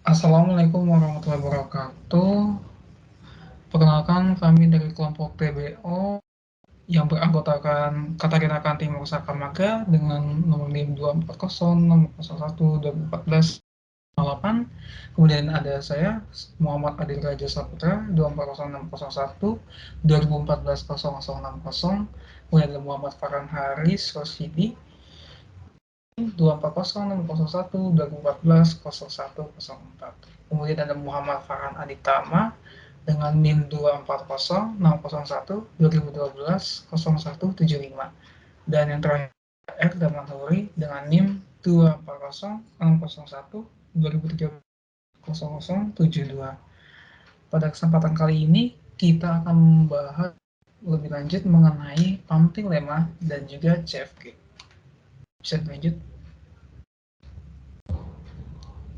Assalamualaikum warahmatullahi wabarakatuh. Perkenalkan, kami dari kelompok TBO yang beranggotakan Katarina Kanti Merusak Maga dengan nomor NIM 240, nomor 01, 2014, 08. Kemudian ada saya, Muhammad Adil Raja Saputra, 2400601, 2014 0060. Kemudian ada Muhammad Farhan Haris Rosidi, 240 2014 0104. Kemudian ada Muhammad Farhan Aditama dengan NIM 240 601 2012 0175. Dan yang terakhir R Damanhuri dengan NIM 240 601 2013 0072. Pada kesempatan kali ini kita akan membahas lebih lanjut mengenai pumping lemma dan juga CFG. Bisa dilanjut?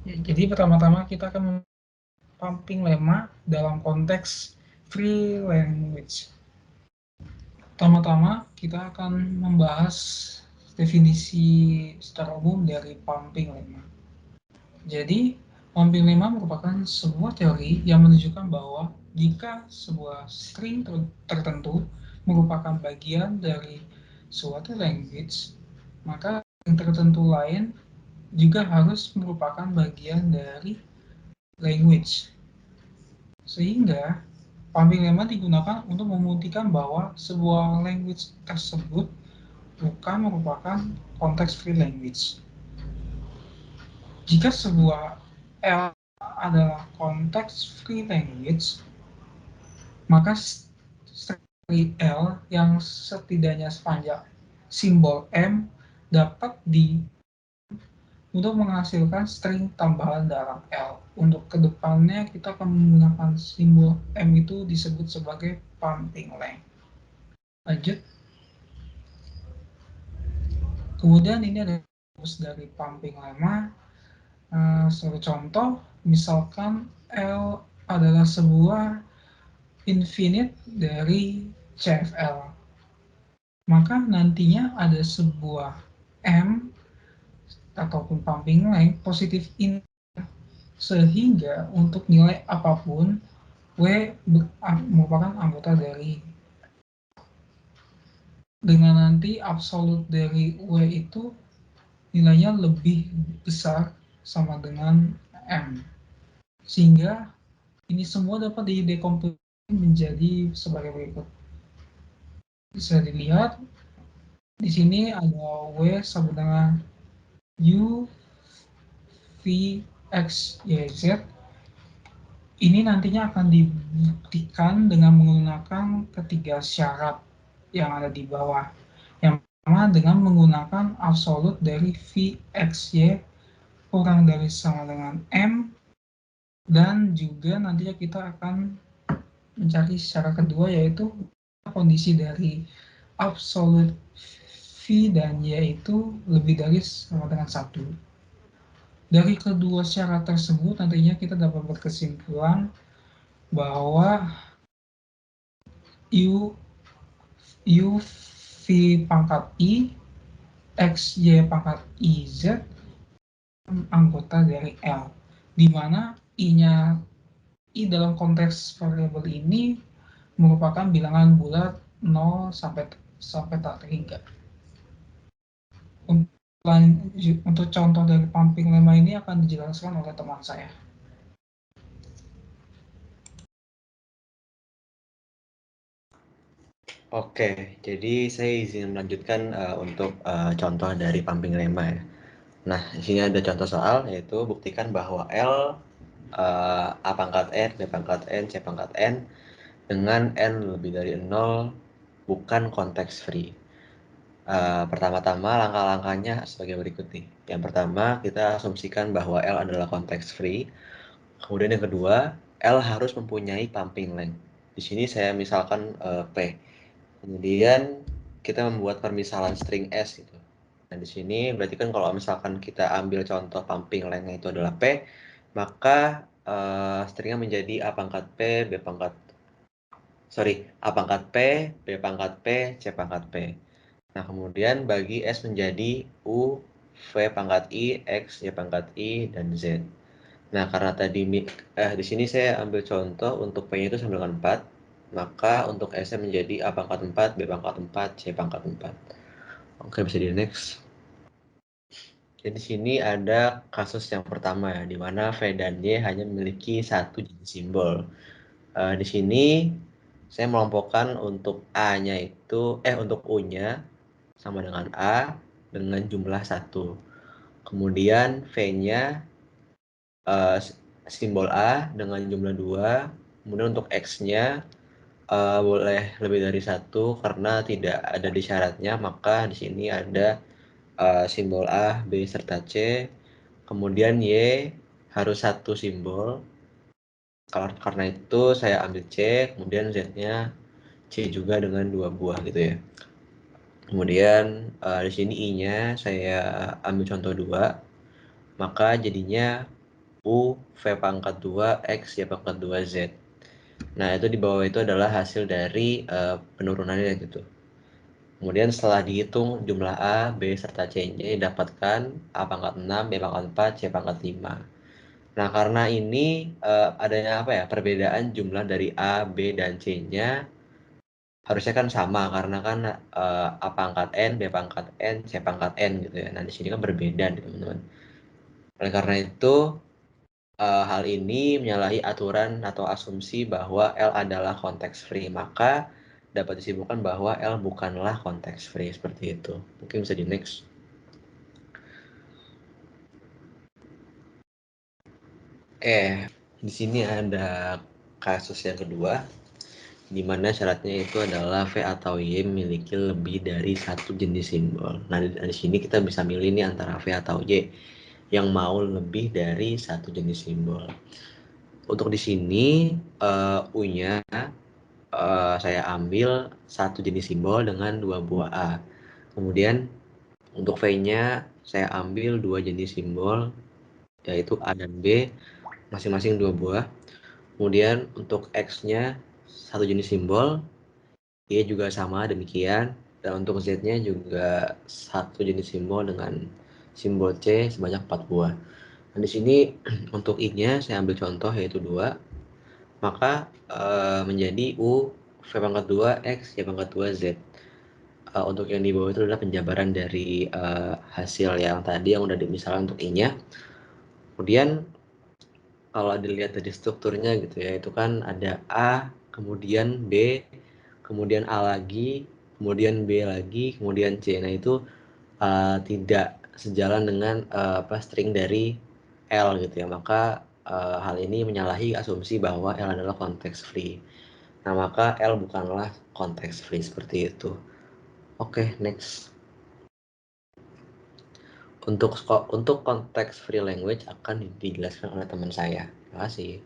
Ya, jadi pertama-tama kita akan pumping lemma dalam konteks free language. Pertama-tama kita akan membahas definisi secara umum dari pumping lemma. Jadi, pumping lemma merupakan sebuah teori yang menunjukkan bahwa jika sebuah string tertentu merupakan bagian dari suatu language, maka string tertentu lain juga harus merupakan bagian dari language. Sehingga pumping lemma digunakan untuk membuktikan bahwa sebuah language tersebut bukan merupakan konteks free language. Jika sebuah L adalah konteks free language, maka string L yang setidaknya sepanjang simbol M dapat untuk menghasilkan string tambahan dalam L. Untuk kedepannya kita akan menggunakan simbol M itu disebut sebagai pumping length. Lanjut. Kemudian ini ada rumus dari pumping lemma. Sebagai contoh, misalkan L adalah sebuah infinite dari CFL. Maka nantinya ada sebuah M ataupun pumping length positif in, sehingga untuk nilai apapun W merupakan anggota dari, dengan nanti absolut dari W itu nilainya lebih besar sama dengan M, sehingga ini semua dapat didekomposisi menjadi sebagai berikut. Bisa dilihat di sini ada W sama dengan U V X Y Z. Ini nantinya akan dibuktikan dengan menggunakan ketiga syarat yang ada di bawah. Yang pertama dengan menggunakan absolut dari Vxy kurang dari sama dengan M, dan juga nantinya kita akan mencari syarat kedua yaitu kondisi dari absolut V dan Y itu lebih dari sama dengan 1. Dari kedua syarat tersebut nantinya kita dapat berkesimpulan bahwa U V pangkat I X Y pangkat IZ anggota dari L, di mana I dalam konteks variabel ini merupakan bilangan bulat 0 sampai tak terhingga. Untuk contoh dari pumping lemma ini akan dijelaskan oleh teman saya. Oke, jadi saya izin melanjutkan untuk contoh dari pumping lemma ya. Nah, di sini ada contoh soal, yaitu buktikan bahwa L, A pangkat N, B pangkat N, C pangkat N, dengan N lebih dari 0, bukan konteks free. Pertama-tama langkah-langkahnya sebagai berikut nih. Yang pertama, kita asumsikan bahwa L adalah konteks free. Kemudian yang kedua, L harus mempunyai pumping length. Di sini saya misalkan P. Kemudian kita membuat permisalan string S gitu. Nah, di sini berarti kan kalau misalkan kita ambil contoh pumping length itu adalah P, maka stringnya menjadi A pangkat P, A pangkat P, B pangkat P, C pangkat P. Nah, kemudian bagi S menjadi U, V pangkat I, X, Y pangkat I, dan Z. Nah, karena tadi di sini saya ambil contoh untuk P-nya itu sama dengan 4, maka untuk S-nya menjadi A pangkat 4, B pangkat 4, C pangkat 4. Oke, bisa di next. Jadi di sini ada kasus yang pertama ya, di mana V dan Y hanya memiliki satu jenis simbol. Di sini saya melompokkan untuk A-nya itu, untuk U-nya sama dengan A dengan jumlah 1. Kemudian V-nya simbol A dengan jumlah 2. Kemudian untuk X-nya boleh lebih dari 1 karena tidak ada di syaratnya, maka di sini ada simbol A, B, serta C. Kemudian Y harus satu simbol. Karena itu saya ambil C, kemudian Z-nya C juga dengan 2 buah gitu ya. Kemudian di sini I-nya saya ambil contoh 2, maka jadinya U V pangkat 2 X Y pangkat 2 Z. Nah, itu di bawah itu adalah hasil dari penurunannya gitu. Kemudian setelah dihitung jumlah A, B, serta C-nya didapatkan A pangkat 6, B pangkat 4, C pangkat 5. Nah, karena ini adanya perbedaan jumlah dari A, B, dan C-nya harusnya kan sama karena kan A pangkat N, B pangkat N, C pangkat N gitu ya. Nah, di sini kan berbeda nih teman-teman. Oleh karena itu, hal ini menyalahi aturan atau asumsi bahwa L adalah konteks free, maka dapat disimpulkan bahwa L bukanlah konteks free seperti itu. Mungkin bisa di next. Di sini ada kasus yang kedua, di mana syaratnya itu adalah V atau Y memiliki lebih dari satu jenis simbol. Nah, di sini kita bisa milih nih antara V atau Y yang mau lebih dari satu jenis simbol. Untuk di sini U-nya saya ambil satu jenis simbol dengan 2 buah A. Kemudian untuk V-nya saya ambil 2 jenis simbol, yaitu A dan B, masing-masing 2 buah. Kemudian untuk X-nya satu jenis simbol, Y juga sama demikian. Dan untuk Z-nya juga satu jenis simbol dengan simbol C sebanyak 4 buah. Nah, di sini untuk I-nya saya ambil contoh yaitu 2, maka menjadi U V pangkat 2 X Y pangkat 2 Z. Untuk yang di bawah itu adalah penjabaran dari hasil yang tadi yang udah misalnya untuk I-nya. Kemudian kalau dilihat dari strukturnya gitu ya, itu kan ada A, kemudian B, kemudian A lagi, kemudian B lagi, kemudian C. Nah, itu tidak sejalan dengan string dari L gitu ya. Maka hal ini menyalahi asumsi bahwa L adalah konteks free. Nah, maka L bukanlah konteks free seperti itu. Oke, next. Untuk konteks free language akan dijelaskan oleh teman saya. Terima kasih.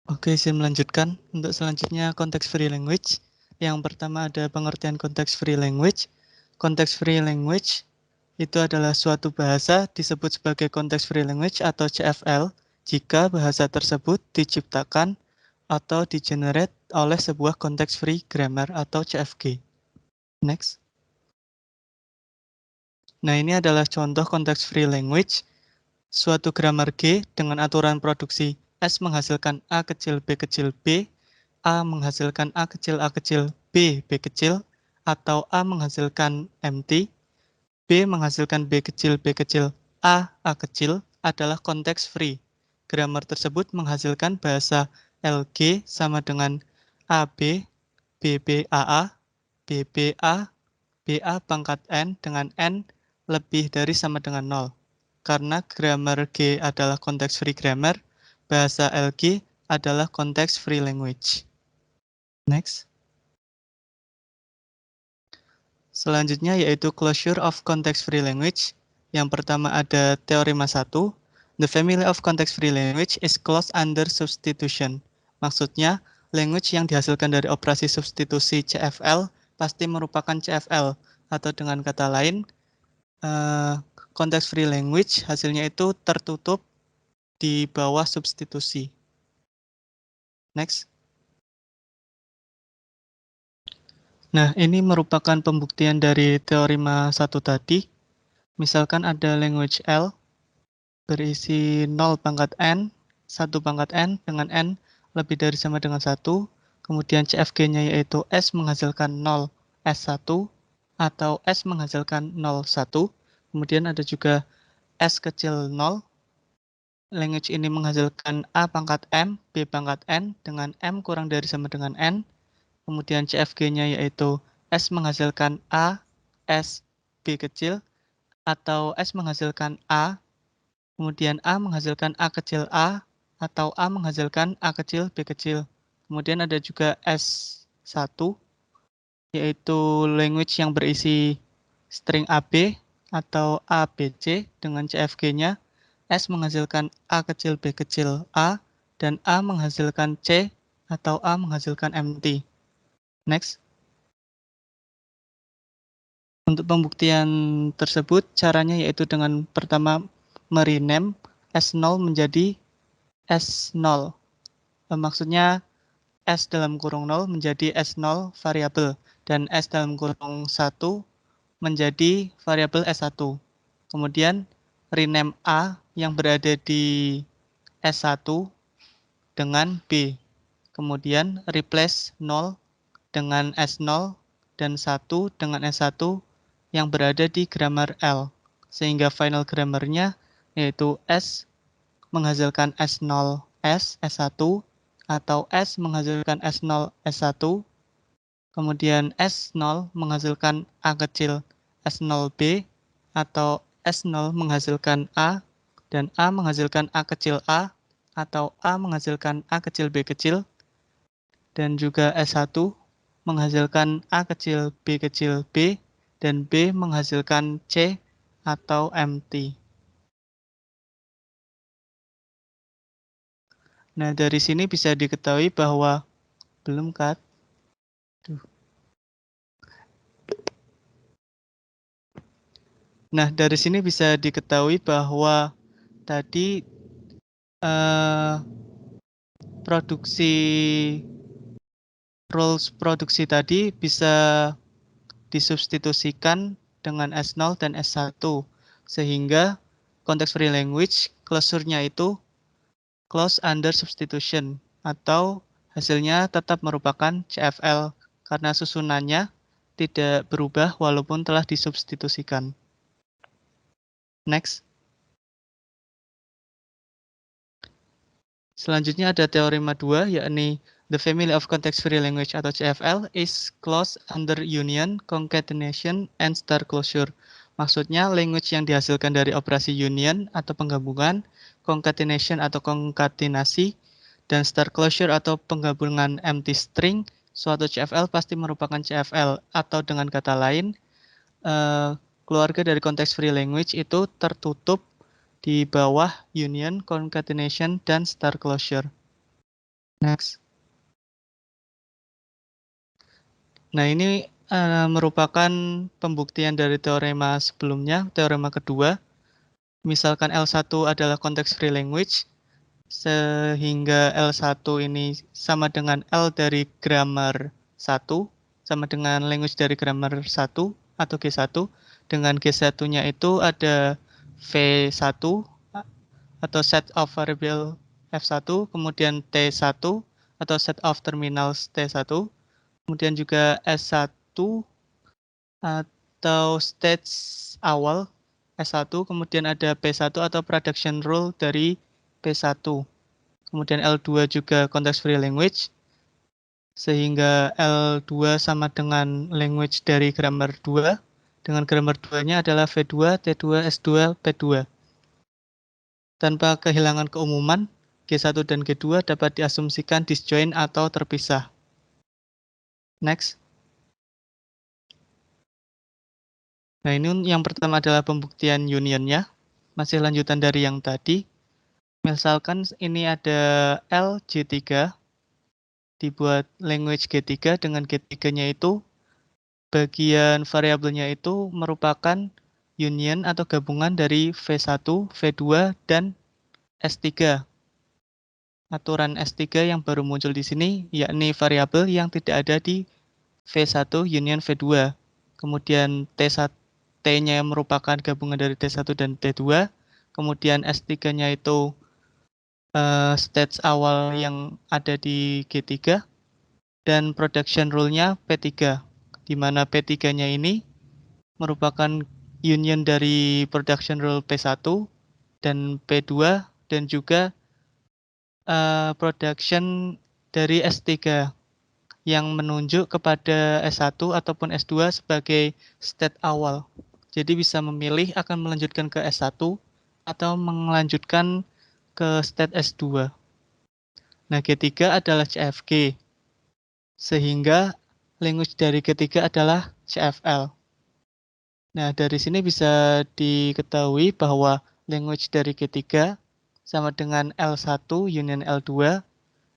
Oke, saya melanjutkan. Untuk selanjutnya konteks free language. Yang pertama ada pengertian konteks free language. Konteks free language itu adalah suatu bahasa disebut sebagai konteks free language atau CFL jika bahasa tersebut diciptakan atau digenerate oleh sebuah konteks free grammar atau CFG. Next. Nah, ini adalah contoh konteks free language. Suatu grammar G dengan aturan produksi S menghasilkan A kecil B kecil B, A menghasilkan A kecil B B kecil, atau A menghasilkan MT, B menghasilkan B kecil A kecil adalah konteks free. Grammar tersebut menghasilkan bahasa LG sama dengan AB, BB AA, BB A, BA pangkat N dengan N lebih dari sama dengan 0. Karena grammar G adalah konteks free grammar, bahasa LG adalah konteks free language. Next. Selanjutnya yaitu closure of context free language. Yang pertama ada teorema 1. The family of context free language is closed under substitution. Maksudnya, language yang dihasilkan dari operasi substitusi CFL pasti merupakan CFL. Atau dengan kata lain, konteks free language hasilnya itu tertutup di bawah substitusi. Next. Nah, ini merupakan pembuktian dari teorema 1 tadi. Misalkan ada language L berisi 0 pangkat N, 1 pangkat N dengan N lebih dari sama dengan 1, kemudian CFG-nya yaitu S menghasilkan 0 S1 atau S menghasilkan 0 1, kemudian ada juga S kecil 0, language ini menghasilkan A pangkat M, B pangkat N dengan M kurang dari sama dengan N, kemudian CFG-nya yaitu S menghasilkan A, S, B kecil, atau S menghasilkan A, kemudian A menghasilkan A kecil A, atau A menghasilkan A kecil B kecil. Kemudian ada juga S1, yaitu language yang berisi string AB atau ABC dengan CFG-nya S menghasilkan A kecil B kecil A, dan A menghasilkan C atau A menghasilkan MT. Next. Untuk pembuktian tersebut, caranya yaitu dengan pertama merename S0 menjadi S0. Maksudnya S dalam kurung 0 menjadi S0 variabel dan S dalam kurung 1 menjadi variabel S1. Kemudian rename A yang berada di S1 dengan B. Kemudian replace 0 dengan S0 dan 1 dengan S1 yang berada di grammar L. Sehingga final grammarnya yaitu S menghasilkan S0 S, S1, atau S menghasilkan S0 S1, kemudian S0 menghasilkan A kecil S0B, atau S0 menghasilkan A, dan A menghasilkan A kecil A, atau A menghasilkan A kecil B kecil, dan juga S1 menghasilkan A kecil B, dan B menghasilkan C atau MT. Nah, dari sini bisa diketahui bahwa belum cut. Nah, dari sini bisa diketahui bahwa tadi rules produksi tadi bisa disubstitusikan dengan S0 dan S1, sehingga context free language closure-nya itu close under substitution, atau hasilnya tetap merupakan CFL karena susunannya tidak berubah walaupun telah disubstitusikan. Next. Selanjutnya ada teorema 2, yakni the family of context-free language atau CFL is closed under union, concatenation, and star closure. Maksudnya language yang dihasilkan dari operasi union atau penggabungan, concatenation atau konkatenasi, dan star closure atau penggabungan empty string, suatu CFL pasti merupakan CFL, atau dengan kata lain, keluarga dari context-free language itu tertutup di bawah union, concatenation, dan star closure. Next. Nah, ini merupakan pembuktian dari teorema sebelumnya, teorema kedua. Misalkan L1 adalah context-free language, sehingga L1 ini sama dengan L dari grammar 1, sama dengan language dari grammar 1 atau G1, dengan G1-nya itu ada V1 atau set of variable F1, kemudian T1 atau set of terminals T1, kemudian juga S1 atau stage awal S1, kemudian ada P1 atau production rule dari P1. Kemudian L2 juga context free language, sehingga L2 sama dengan language dari grammar 2, dengan grammar 2-nya adalah V2, T2, S2, P2. Tanpa kehilangan keumuman, G1 dan G2 dapat diasumsikan disjoint atau terpisah. Next. Nah, ini yang pertama adalah pembuktian unionnya. Masih lanjutan dari yang tadi. Misalkan ini ada L G3, dibuat language G3 dengan G3-nya itu, bagian variabelnya itu merupakan union atau gabungan dari V1, V2, dan S3. Aturan S3 yang baru muncul di sini, yakni variabel yang tidak ada di V1 union V2. Kemudian T1 T-nya merupakan gabungan dari T1 dan T2, kemudian S3-nya itu stage awal yang ada di G3, dan production rule-nya P3, di mana P3-nya ini merupakan union dari production rule P1 dan P2, dan juga production dari S3 yang menunjuk kepada S1 ataupun S2 sebagai state awal. Jadi bisa memilih akan melanjutkan ke S1 atau melanjutkan ke state S2. Nah, G3 adalah CFG, sehingga language dari G3 adalah CFL. Nah, dari sini bisa diketahui bahwa language dari G3 sama dengan L1 union L2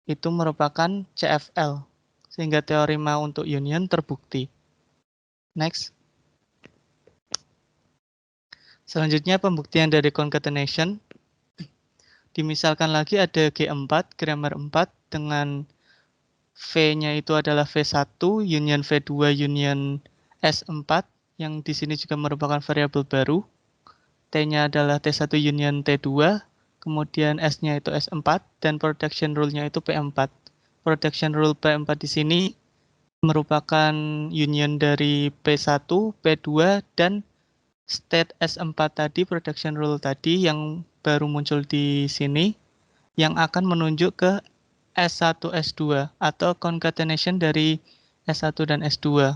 itu merupakan CFL, sehingga teorema untuk union terbukti. Next. Selanjutnya pembuktian dari concatenation. Dimisalkan lagi ada G4, grammar 4 dengan V-nya itu adalah V1 union V2 union S4 yang di sini juga merupakan variabel baru. T-nya adalah T1 union T2, kemudian S-nya itu S4 dan production rule-nya itu P4. Production rule P4 di sini merupakan union dari P1, P2 dan state S4 tadi, production rule tadi yang baru muncul di sini, yang akan menunjuk ke S1, S2 atau concatenation dari S1 dan S2.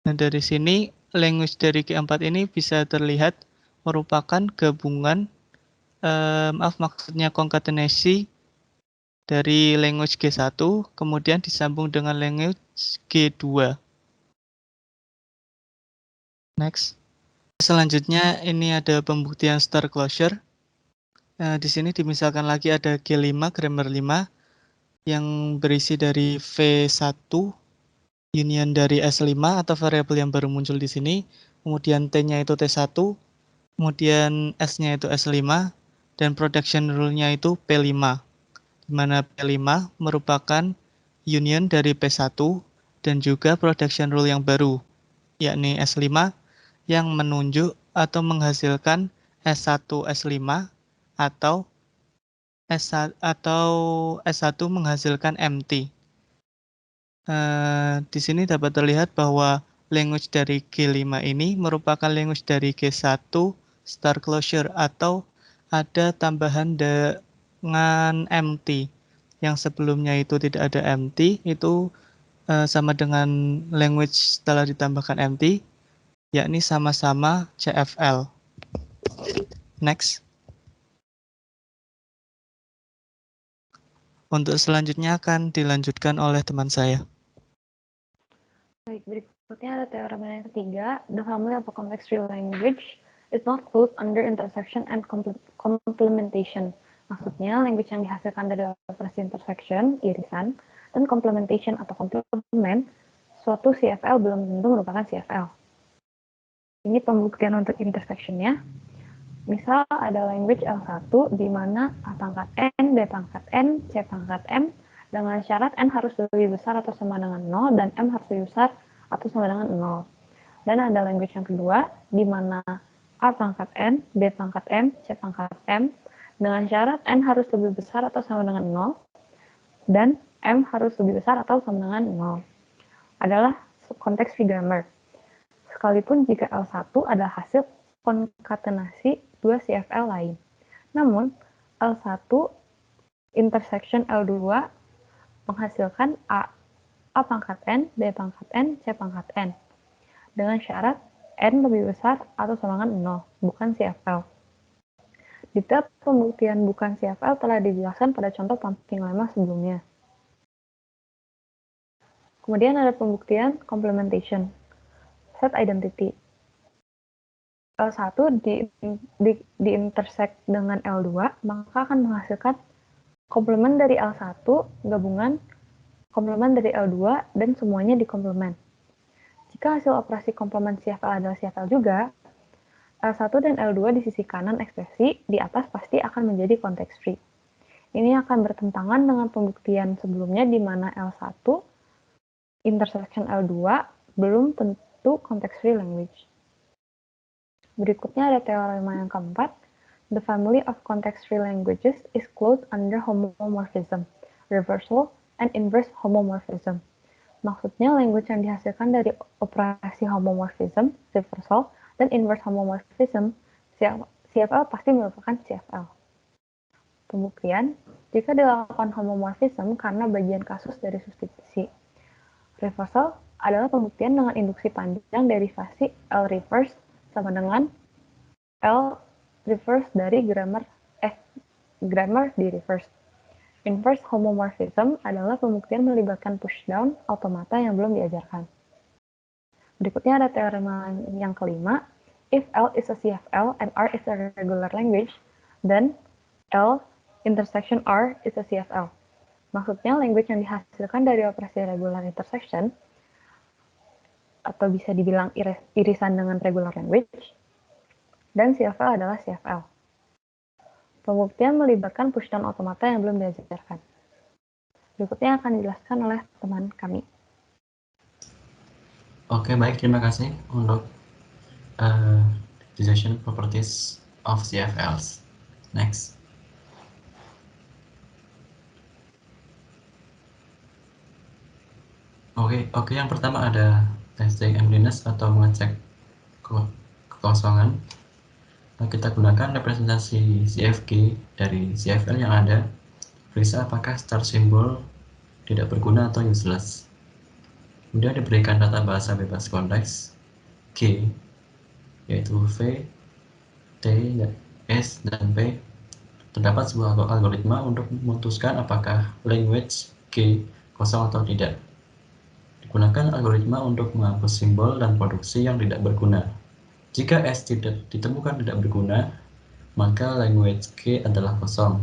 Nah, dari sini language dari G4 ini bisa terlihat merupakan gabungan, maksudnya konkatenasi dari language G1 kemudian disambung dengan language G2. Next. Selanjutnya ini ada pembuktian star closure. Di sini dimisalkan lagi ada G5, grammar 5 yang berisi dari V1 union dari S5 atau variabel yang baru muncul di sini, kemudian T-nya itu T1, kemudian S-nya itu S5, dan production rule-nya itu P5, di mana P5 merupakan union dari P1 dan juga production rule yang baru, yakni S5, yang menunjuk atau menghasilkan S1 S5 atau S1 menghasilkan MT. Di sini dapat terlihat bahwa language dari G5 ini merupakan language dari G1 star closure atau ada tambahan dengan MT. Yang sebelumnya itu tidak ada MT, itu sama dengan language setelah ditambahkan MT, yakni sama-sama CFL. Next. Untuk selanjutnya akan dilanjutkan oleh teman saya. Baik, berikutnya ada teorema yang ketiga. The family of a context-free language is not closed under intersection and complementation. Maksudnya, language yang dihasilkan dari operasi intersection, irisan, dan complementation atau komplement, suatu CFL belum tentu merupakan CFL. Ini pembuktian untuk intersection-nya. Misal ada language L1 di mana A pangkat N, B pangkat N, C pangkat M dengan syarat N harus lebih besar atau sama dengan 0 dan M harus lebih besar atau sama dengan 0. Dan ada language yang kedua di mana A pangkat N, B pangkat M, C pangkat M dengan syarat N harus lebih besar atau sama dengan 0 dan M harus lebih besar atau sama dengan 0. Adalah konteks free grammar. Sekalipun jika L1 adalah hasil konkatenasi dua CFL lain. Namun, L1 intersection L2 menghasilkan A pangkat N, B pangkat N, C pangkat N. Dengan syarat N lebih besar atau sama dengan 0, bukan CFL. Detail pembuktian bukan CFL telah dijelaskan pada contoh pumping lemma sebelumnya. Kemudian ada pembuktian complementation. Set identity. L1 di intersect dengan L2, maka akan menghasilkan komplement dari L1, gabungan komplement dari L2, dan semuanya dikomplement. Jika hasil operasi komplement CFL adalah CFL juga, L1 dan L2 di sisi kanan ekspresi, di atas pasti akan menjadi context free. Ini akan bertentangan dengan pembuktian sebelumnya di mana L1 intersection L2 to context-free language. Berikutnya ada teorema yang keempat. The family of context-free languages is closed under homomorphism, reversal, and inverse homomorphism. Maksudnya, language yang dihasilkan dari operasi homomorphism, reversal, dan inverse homomorphism, CFL pasti merupakan CFL. Pembuktian, jika dilakukan homomorphism karena bagian kasus dari substitusi. Reversal adalah pembuktian dengan induksi panjang derivasi L reverse sama dengan L reverse dari grammar di reverse. Inverse homomorphism adalah pembuktian melibatkan pushdown automata yang belum diajarkan. Berikutnya ada teorema yang kelima. If L is a CFL and R is a regular language, then L intersection R is a CFL. Maksudnya, language yang dihasilkan dari operasi regular intersection, atau bisa dibilang irisan dengan regular language, dan CFL adalah CFL. Pembuktian melibatkan pushdown automata yang belum diajarkan. Berikutnya akan dijelaskan oleh teman kami. Oke, baik. Terima kasih untuk decision properties of CFLs. Next. Oke. Yang pertama ada testing emptiness atau mengecek kekosongan. Kita gunakan representasi CFG dari CFL yang ada. Periksa apakah start symbol tidak berguna atau useless. Kemudian diberikan data bahasa bebas konteks G, yaitu V, T, S, dan P. Terdapat sebuah algoritma untuk memutuskan apakah language G kosong atau tidak. Digunakan algoritma untuk menghapus simbol dan produksi yang tidak berguna. Jika S ditemukan tidak berguna, maka language G adalah kosong.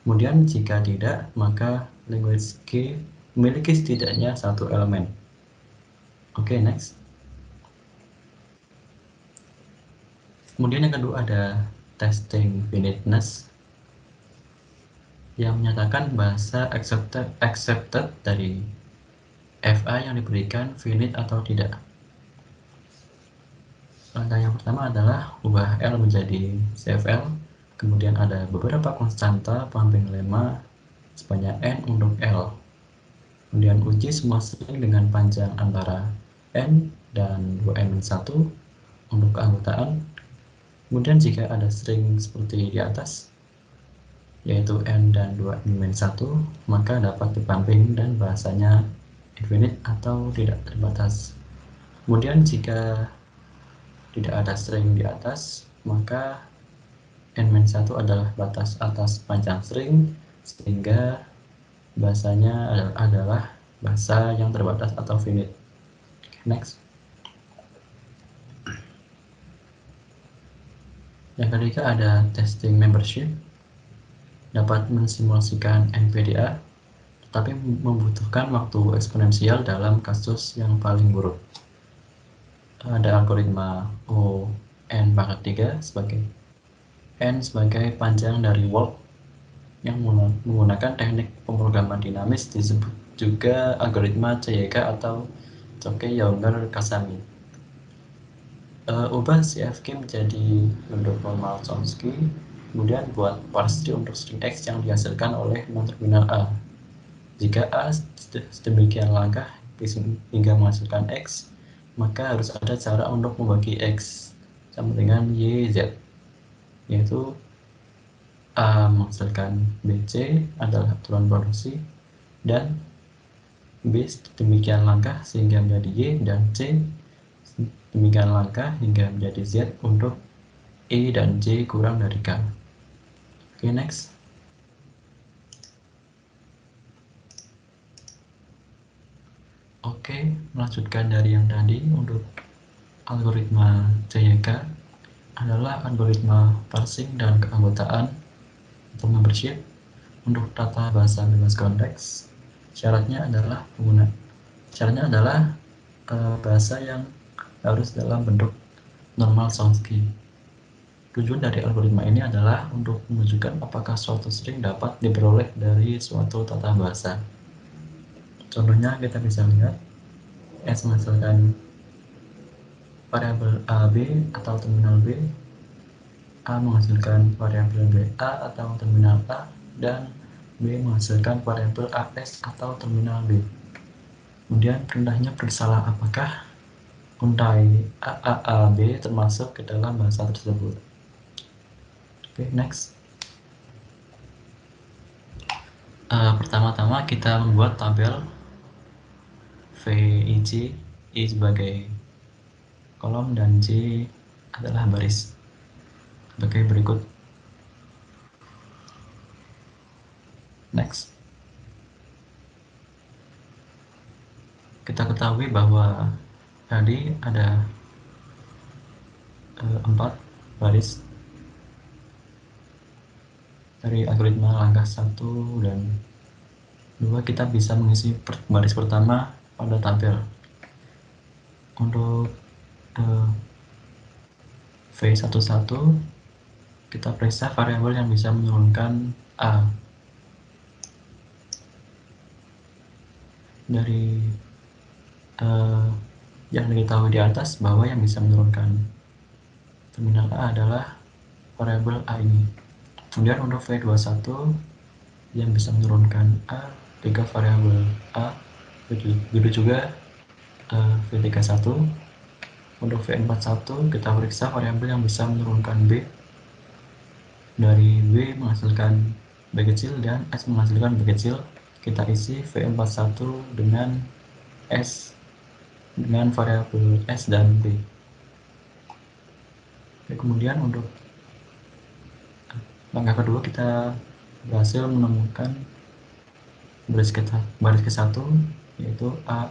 Kemudian jika tidak, maka language G memiliki setidaknya satu elemen. Oke, next. Kemudian yang kedua ada testing finiteness yang menyatakan bahasa accepted dari FA yang diberikan finite atau tidak. Langkah yang pertama adalah ubah L menjadi CFL, kemudian ada beberapa konstanta pendamping lemma sebanyak N untuk L. Kemudian uji semua string dengan panjang antara N dan 2N-1 untuk keanggotaan. Kemudian jika ada string seperti di atas, yaitu N dan 2N-1, maka dapat dipumping dan bahasanya infinite atau tidak terbatas. Kemudian jika tidak ada string di atas, maka N-1 adalah batas atas panjang string, sehingga bahasanya adalah bahasa yang terbatas atau finite. Next. Yang ketiga ada testing membership. Dapat mensimulasikan NVDA, tetapi membutuhkan waktu eksponensial dalam kasus yang paling buruk. Ada algoritma O(n)3 sebagai N sebagai panjang dari world yang menggunakan teknik pemrograman dinamis, disebut juga algoritma CYK atau Chokey-Younger-Casami. Ubah CFG menjadi bentuk normal Chomsky, kemudian buat parse tree untuk string X yang dihasilkan oleh non-terminal A. Jika A sedemikian langkah hingga menghasilkan X, maka harus ada cara untuk membagi X sama dengan Y, Z, yaitu A menghasilkan BC adalah aturan produksi, dan B demikian langkah sehingga menjadi Y, dan C demikian langkah hingga menjadi Z untuk E dan J kurang dari K. Oke, next. Oke, melanjutkan dari yang tadi, untuk algoritma CYK adalah algoritma parsing dan keanggotaan atau membership untuk tata bahasa bebas konteks. Syaratnya adalah bahasa yang harus dalam bentuk normal Chomsky. Tujuan dari algoritma ini adalah untuk menunjukkan apakah suatu string dapat diperoleh dari suatu tata bahasa. Contohnya kita bisa lihat S menghasilkan variabel A, B atau terminal B, A menghasilkan variabel B A atau terminal A, dan B menghasilkan variabel AS atau terminal B. Kemudian perintahnya bersalah apakah untai AAAB termasuk ke dalam bahasa tersebut. Oke, next. Pertama-tama kita membuat tabel VIJ, I sebagai kolom dan J adalah baris sebagai berikut. Next. Kita ketahui bahwa tadi ada 4 baris dari algoritma langkah 1 dan 2. Kita bisa mengisi baris pertama pada tabel. Untuk V11 kita periksa variabel yang bisa menurunkan A. Dari yang diketahui di atas bahwa yang bisa menurunkan terminal A adalah variabel A ini. Kemudian untuk V21 yang bisa menurunkan A, 3 variabel A, begitu juga V31. Untuk V41 kita periksa variabel yang bisa menurunkan B. Dari B menghasilkan B kecil dan S menghasilkan B kecil, kita isi V41 dengan S, dengan variabel S dan B. Oke, kemudian untuk langkah kedua kita berhasil menemukan baris ke-1 yaitu A,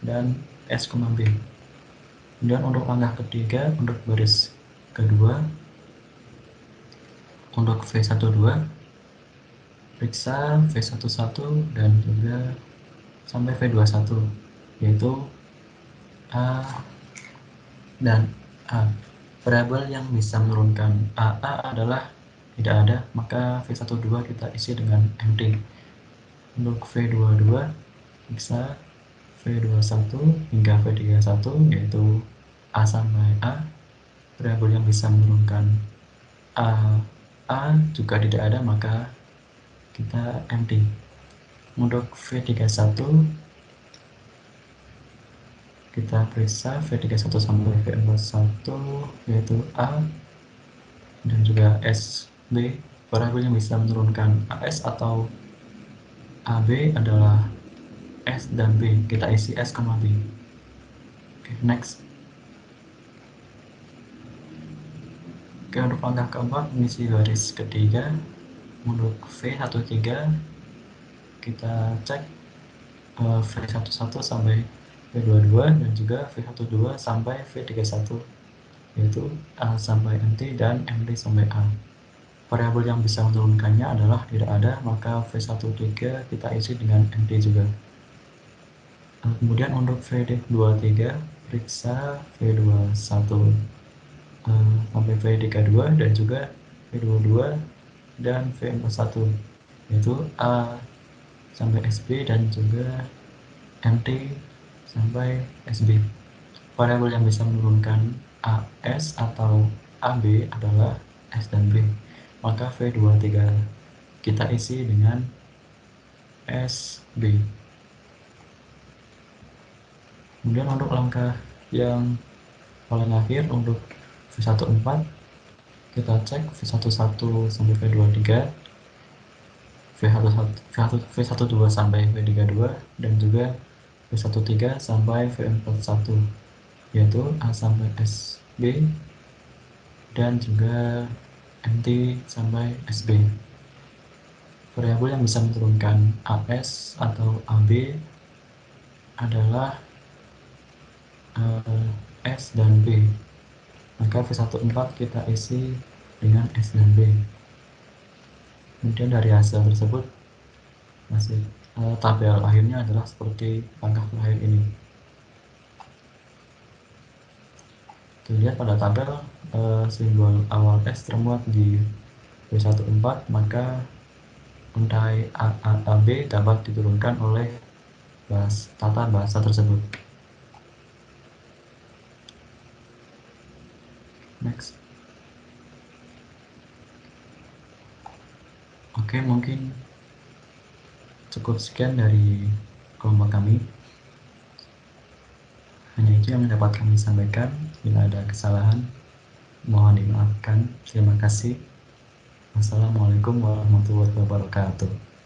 dan S, B. Kemudian untuk langkah ketiga, untuk baris kedua, untuk V12 periksa V11 dan juga sampai V21 yaitu A dan A. Variabel yang bisa menurunkan AA adalah tidak ada, maka V12 kita isi dengan empty. Untuk V22 periksa V21 hingga V31 yaitu A sampai A. Variabel yang bisa menurunkan A juga tidak ada, maka kita empty. Untuk V31 kita periksa V31 sampai V41 yaitu A dan juga SB. Variabel yang bisa menurunkan AS atau AB adalah S dan B. Kita isi S, B. Oke, next. Oke, untuk langkah keempat, mengisi baris ketiga. Untuk V13 kita cek V11 sampai V22 dan juga V12 sampai V31 yaitu A sampai MT dan MT sampai A. Variabel yang bisa menurunkannya adalah tidak ada, maka V13 kita isi dengan MT juga. Kemudian untuk V23 periksa V21 sampai V32 dan juga V22 dan V41 yaitu A sampai SB dan juga MT sampai SB. Variabel yang bisa menurunkan AS atau AB adalah S dan B, maka V23 kita isi dengan SB. Kemudian untuk langkah yang paling akhir, untuk V14 kita cek V11 sampai V23, V12 sampai V32 dan juga V13 sampai V41 yaitu A sampai SB dan juga MT sampai SB. Variabel yang bisa menurunkan AS atau AB adalah S dan B, maka V14 kita isi dengan S dan B. Kemudian dari hasil tersebut tabel akhirnya adalah seperti langkah terakhir ini. Dilihat pada tabel simbol awal S termuat di V14, maka untai AAAB dapat diturunkan oleh tata bahasa tersebut. Next. Oke, mungkin cukup sekian dari kelompok kami. Hanya itu yang dapat kami sampaikan. Bila ada kesalahan, mohon dimaafkan. Terima kasih. Wassalamualaikum warahmatullahi wabarakatuh.